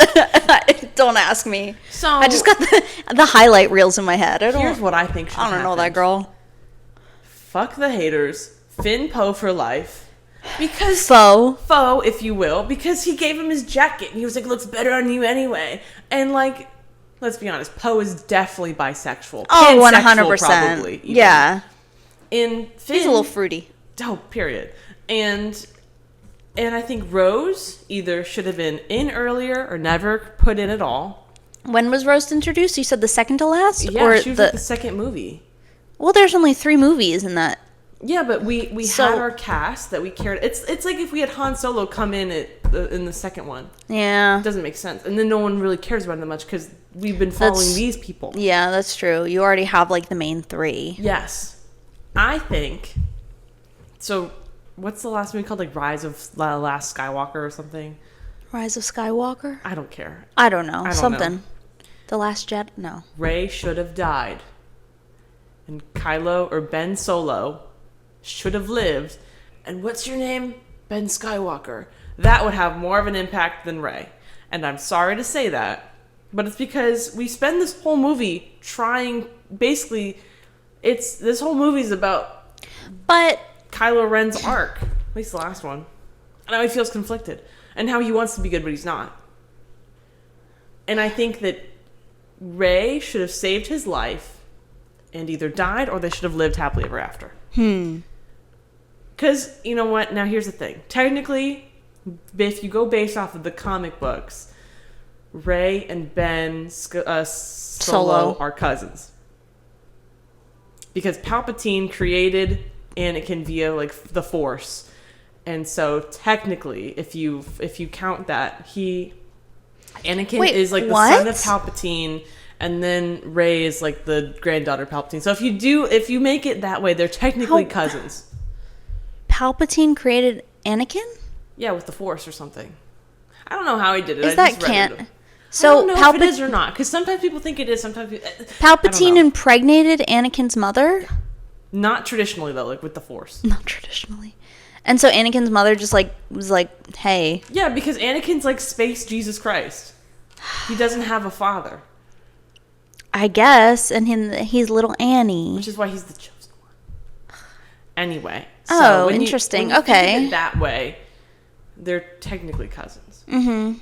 Don't ask me. So I just got the highlight reels in my head. Here's what I think should I don't know that happen. girl. Fuck the haters. Finn Poe for life. Because Foe, if you will, because he gave him his jacket and he was like, looks better on you anyway. And like, let's be honest, Poe is definitely bisexual. Oh, Pansexual 100%. probably, even. Yeah. In Finn, He's a little fruity. Oh, period. And I think Rose either should have been in earlier or never put in at all. When was Rose introduced? You said the second to last? Yeah, or she was like the second movie. Well, there's only 3 movies in that. Yeah, but we So- had our cast that we cared. It's like if we had Han Solo come in in the second one. Yeah. It doesn't make sense. And then no one really cares about them much because we've been following That's- these people. Yeah, that's true. You already have like the main 3. Yes. I think... So, what's the last movie called? Like Rise of the Last Skywalker or something? Rise of Skywalker? I don't care. I don't know. I don't Something. know. The Last Jedi? No. Rey should have died. And Kylo or Ben Solo should have lived. And what's your name? Ben Skywalker. That would have more of an impact than Rey. And I'm sorry to say that, but it's because we spend this whole movie trying, basically, this whole movie's about But Kylo Ren's arc, at least the last one, and how he feels conflicted, and how he wants to be good but he's not. And I think that Rey should have saved his life and either died or they should have lived happily ever after. Because, you know what? Now, here's the thing. Technically, if you go based off of the comic books, Rey and Ben Solo are cousins. Because Palpatine created Anakin via, like, the Force. And so, technically, if you count that, Anakin Wait, is, like, the what? son of Palpatine, and then Rey is, like, the granddaughter of Palpatine. So, if you make it that way, they're technically cousins. Palpatine created Anakin? Yeah, with the Force or something. I don't know how he did it. Is I that just read can't? it. So I don't know if it is or not, because sometimes people think it is. Sometimes Palpatine impregnated Anakin's mother? not traditionally though, like with the Force. Not traditionally. And so Anakin's mother just like was like, "Hey." Yeah, because Anakin's like space Jesus Christ. He doesn't have a father, I guess, and he's little Annie. which is why he's the chosen one. Anyway. Oh, when interesting. When you Okay. think of it that way, they're technically cousins. Mm-hmm.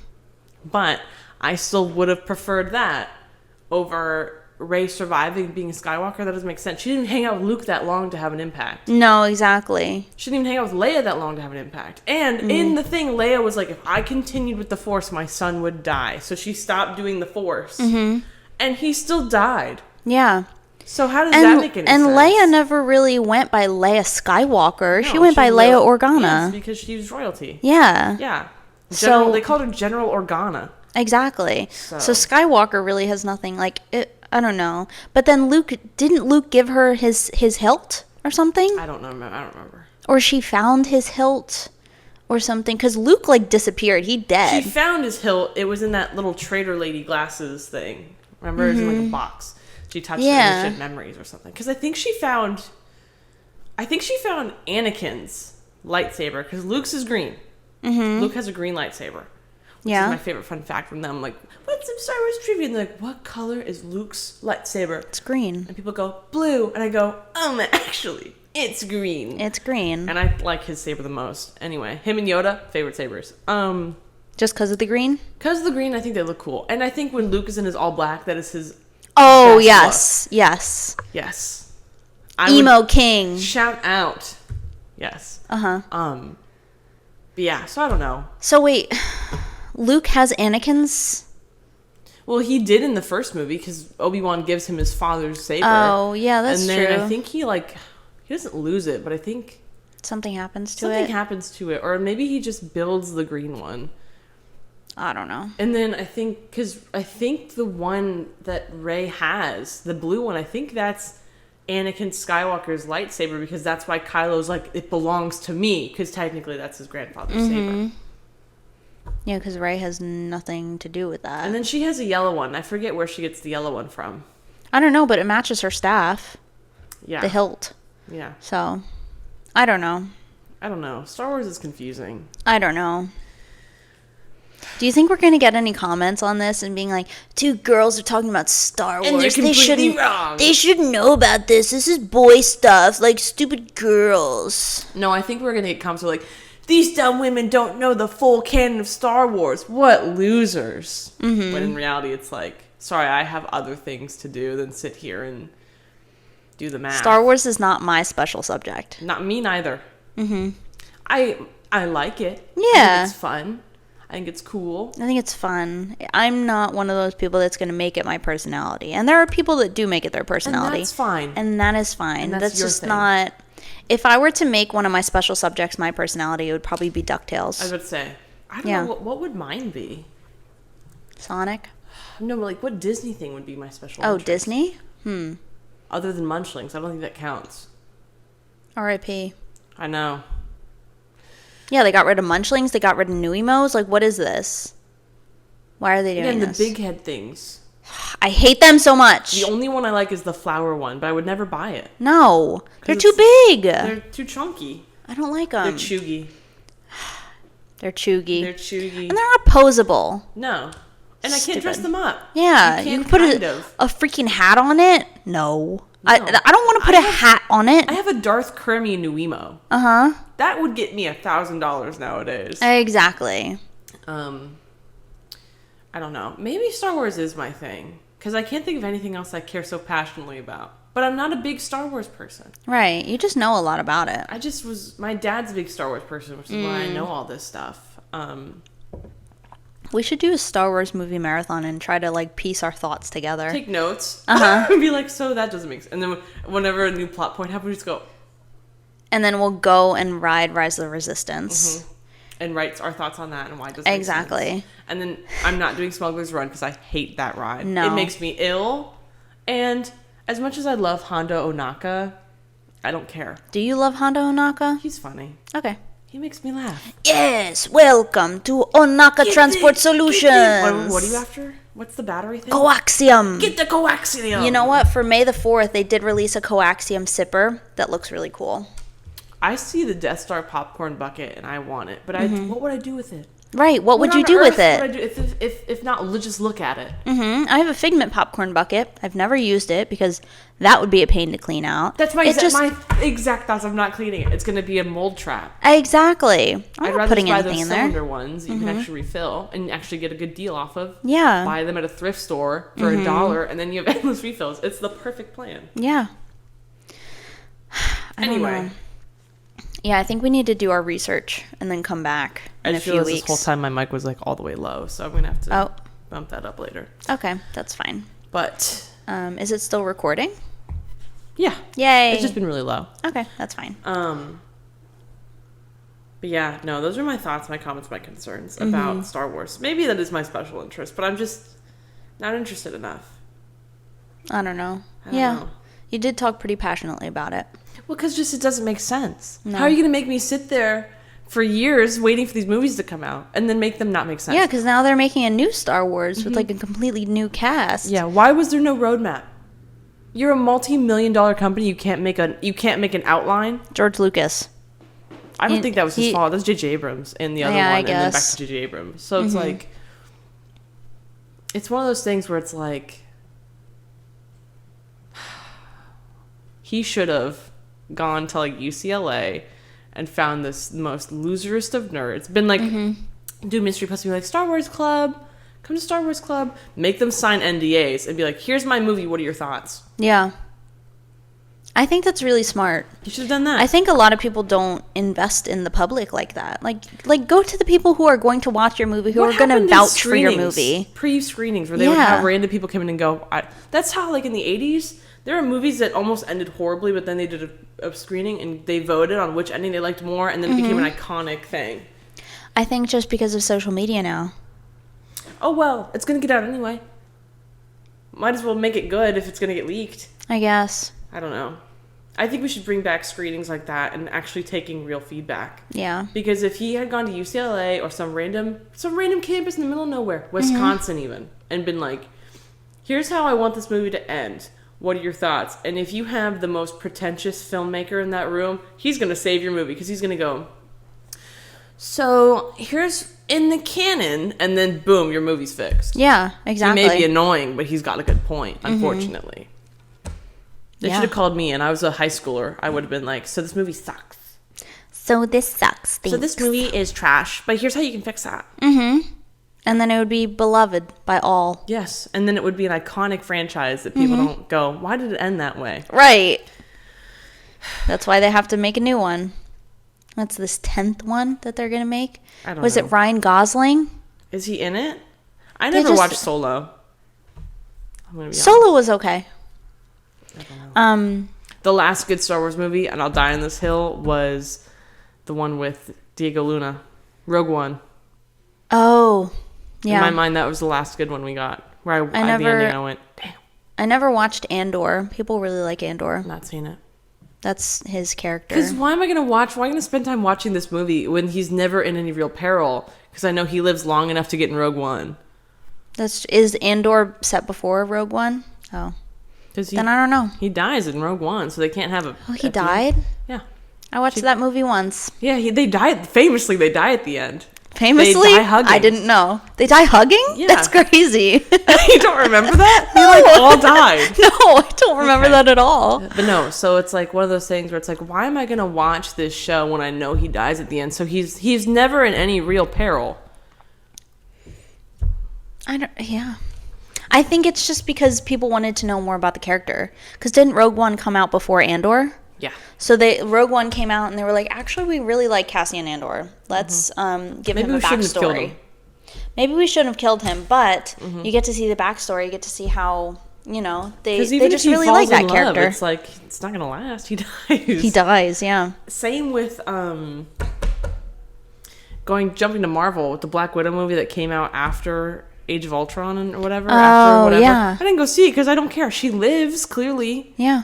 But I still would have preferred that over Rey surviving being a Skywalker. That doesn't make sense. She didn't hang out with Luke that long to have an impact. No, exactly. She didn't even hang out with Leia that long to have an impact. And in the thing, Leia was like, if I continued with the Force, my son would die. So she stopped doing the Force. Mm-hmm. And he still died. Yeah. So how does that make any sense? And Leia never really went by Leia Skywalker. No, she went by she's Leia Yes, Organa. because she was royalty. Yeah. Yeah. So- They called her General Organa. Exactly. So- So Skywalker really has nothing like it. I don't know. But then didn't Luke give her his hilt or something? I don't remember. Or she found his hilt or something? Because Luke like disappeared. He She dead. found his hilt. It was in that little trader lady glasses thing. Remember? It was in like a box. She touched it Yeah. and she had memories or something. Because I think she found Anakin's lightsaber. Because Luke's is green. Mm-hmm. Luke has a green lightsaber. Which Yeah. is my favorite fun fact from them. Like, what's some Star Wars trivia? And they're like, what color is Luke's lightsaber? It's green. And people go, blue. And I go, actually, it's green. It's green. And I like his saber the most. Anyway, him and Yoda, favorite sabers. Just because of the green? Because of the green, I think they look cool. And I think when Luke is in his all black, that is his Oh, best yes. Yes. look. Yes. I Emo would King. shout out. Yes. Uh-huh. But yeah, so I don't know. So wait, Luke has Anakin's... Well, he did in the first movie because Obi-Wan gives him his father's saber. Oh, yeah, that's and then true. I think he doesn't lose it, but I think Something happens to Something it. happens to it. Or maybe he just builds the green one. I don't know. And then I think the one that Rey has, the blue one, I think that's Anakin Skywalker's lightsaber, because that's why Kylo's like, it belongs to me, because technically that's his grandfather's saber. Yeah, because Rey has nothing to do with that. And then she has a yellow one. I forget where she gets the yellow one from. I don't know, but it matches her staff, Yeah. the hilt. Yeah. So, I don't know. I don't know. Star Wars is confusing. I don't know. Do you think we're going to get any comments on this and being like, two girls are talking about Star Wars? And they're completely they wrong. They shouldn't know about this. This is boy stuff, like stupid girls. No, I think we're going to get comments like, these dumb women don't know the full canon of Star Wars. What losers. Mm-hmm. But in reality, it's like, sorry, I have other things to do than sit here and do the math. Star Wars is not my special subject. Not me neither. Mm-hmm. I like it. Yeah. I think it's fun. I think it's cool. I think it's fun. I'm not one of those people that's going to make it my personality. And there are people that do make it their personality. And that's fine. And that is fine. And that's your just thing. not... If I were to make one of my special subjects my personality, it would probably be DuckTales. I would say. I don't Yeah. know. What would mine be? Sonic? No, but like, what Disney thing would be my special Oh, interest? Disney? Other than Munchlings. I don't think that counts. R.I.P. I know. Yeah, they got rid of Munchlings. They got rid of Nuimos. Like, what is this? Why are they doing And the this? big head things. I hate them so much. The only one I like is the flower one, but I would never buy it. No. They're 'Cause too big. They're too chunky. I don't like them. They're chuggy. They're chuggy. They're chuggy. And they're not posable. No. And I can't dress Stupid. them up. Yeah. You You can't can put kind a of. freaking hat on it? No. I No. don't want to put a hat on it. I have a Darth Kermie Nuimo. Uh-huh. That would get me $1,000 nowadays. Exactly. I don't know. Maybe Star Wars is my thing. Because I can't think of anything else I care so passionately about. But I'm not a big Star Wars person. Right. You just know a lot about it. My dad's a big Star Wars person, which is why I know all this stuff. We should do a Star Wars movie marathon and try to, like, piece our thoughts together. Take notes. Uh-huh. Be like, so that doesn't make sense. And then whenever a new plot point happens, we just go, And then we'll go and ride Rise of the Resistance. and write our thoughts on that and why it doesn't make Exactly. sense. And then I'm not doing Smuggler's Run because I hate that ride. No. It makes me ill. And as much as I love Hondo Onaka, I don't care. Do you love Hondo Onaka? He's funny. Okay. He makes me laugh. Yes, welcome to Onaka Transport Solutions. What are you after? What's the battery thing? Coaxium. Get the coaxium. You know what? For May the 4th, they did release a coaxium sipper that looks really cool. I see the Death Star popcorn bucket and I want it, but what would I do with it? Right. What would you on do with earth it? would I do if not, just look at it. I have a Figment popcorn bucket. I've never used it because that would be a pain to clean out. That's my It just- my exact thoughts. I'm not cleaning it. It's going to be a mold trap. Exactly. I'm I'd not rather putting just buy anything those in there. cylinder ones that you can actually refill and actually get a good deal off of. Yeah. Buy them at a thrift store for $1, and then you have endless refills. It's the perfect plan. Yeah. I don't Anyway. know. Yeah, I think we need to do our research and then come back in I a just few realized weeks. this whole time my mic was like all the way low, so I'm going to have to Oh, bump that up later. okay. That's fine. But Is it still recording? yeah, Yay. it's just been really low. Okay, that's fine. But yeah, no, those are my thoughts, my comments, my concerns about Star Wars. Maybe that is my special interest, but I'm just not interested enough. I don't know. I don't Yeah. know. You did talk pretty passionately about it. Well, because just it doesn't make sense. No. How are you going to make me sit there for years waiting for these movies to come out and then make them not make sense? Yeah, because now they're making a new Star Wars with like a completely new cast. Yeah, why was there no roadmap? You're a multi-million-dollar company. You can't make an outline. George Lucas. I don't He- think that was his he- fault. That's J.J. Abrams and the other Yeah, I one, and then back guess. to J.J. Abrams. So it's like, it's one of those things where it's like, he should have gone to like UCLA and found this most loserest of nerds. Been like, do Mystery Plus, be like, Star Wars Club, come to Star Wars Club, make them sign NDAs and be like, here's my movie, what are your thoughts? Yeah. I think that's really smart. You should have done that. I think a lot of people don't invest in the public like that. Like go to the people who are going to watch your movie, who What are going to happened in vouch for your screenings? movie. Pre-screenings where they would Yeah. have random people come in and go. That's how, like in the 80s, There are movies that almost ended horribly, but then they did a screening and they voted on which ending they liked more, and then it became an iconic thing. I think just because of social media now. Oh, well, it's going to get out anyway. Might as well make it good if it's going to get leaked. I guess. I don't know. I think we should bring back screenings like that and actually taking real feedback. Yeah. Because if he had gone to UCLA or some random campus in the middle of nowhere, Wisconsin even, and been like, here's how I want this movie to end. What are your thoughts? And if you have the most pretentious filmmaker in that room, he's going to save your movie because he's going to go, so here's in the canon, and then boom, your movie's fixed. Yeah, exactly. He may be annoying, but he's got a good point, unfortunately. They should have called me, and I was a high schooler. I would have been like, so this movie sucks. So this sucks. Thanks. So this movie is trash, but here's how you can fix that. And then it would be beloved by all. Yes, and then it would be an iconic franchise that people don't go, why did it end that way? Right. That's why they have to make a new one. What's this 10th one that they're going to make? I don't Was know. it Ryan Gosling? Is he in it? I They never just- watched Solo. I'm gonna be Solo was okay. The last good Star Wars movie, and I'll die on this hill, was the one with Diego Luna, Rogue One. Oh, yeah. In my mind, that was the last good one we got. Where at the ending, I went, damn, I never watched Andor. People really like Andor. I'm not seeing it. That's his character. Because why am I going to spend time watching this movie when he's never in any real peril? Because I know he lives long enough to get in Rogue One. Is Andor set before Rogue One? Oh. Then I don't know. He dies in Rogue One, so they can't have a... Oh, he died? Yeah. I watched that movie once. Yeah, they died. Famously, they die at the end. Famously? They die hugging. I didn't know. They die hugging? Yeah. That's crazy. You don't remember that? They like all died. No, I don't remember that at all. But no, so it's like one of those things where it's like, why am I going to watch this show when I know he dies at the end? So he's never in any real peril. Yeah. I think it's just because people wanted to know more about the character. Because didn't Rogue One come out before Andor? Yeah. So Rogue One came out and they were like, actually, we really like Cassian Andor. Let's give him a backstory. Maybe we shouldn't have killed him, but you get to see the backstory. You get to see how, they just really like that character. It's like, it's not going to last. He dies. He dies, yeah. Same with jumping to Marvel with the Black Widow movie that came out after Age of Ultron and whatever. Yeah. I didn't go see it because I don't care. She lives, clearly. Yeah.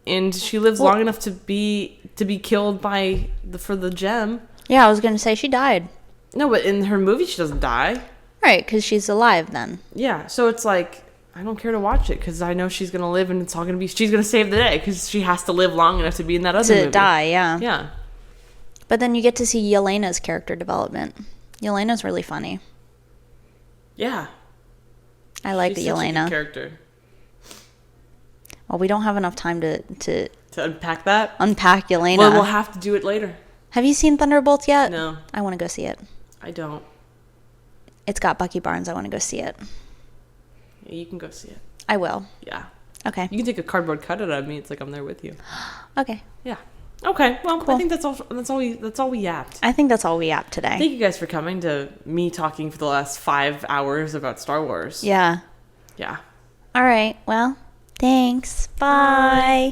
And she lives long enough to be killed for the gem. Yeah, I was going to say she died. No, but in her movie, she doesn't die. Right, because she's alive then. Yeah, so it's like, I don't care to watch it because I know she's going to live and she's going to save the day because she has to live long enough to be in that other movie. To die, yeah. Yeah. But then you get to see Yelena's character development. Yelena's really funny. Yeah. I like the She's such a Yelena. good character. Well, we don't have enough time to unpack that? unpack Yelena. Well, we'll have to do it later. Have you seen Thunderbolts yet? No. I want to go see it. I don't. It's got Bucky Barnes. I want to go see it. Yeah, you can go see it. I will. Yeah. Okay. You can take a cardboard cutout of me. It's like I'm there with you. Okay. Yeah. Okay. Well, Cool. I think that's all we yapped. I think that's all we have today. Thank you guys for coming to me talking for the last 5 hours about Star Wars. Yeah. Yeah. All right. Well, thanks. Bye.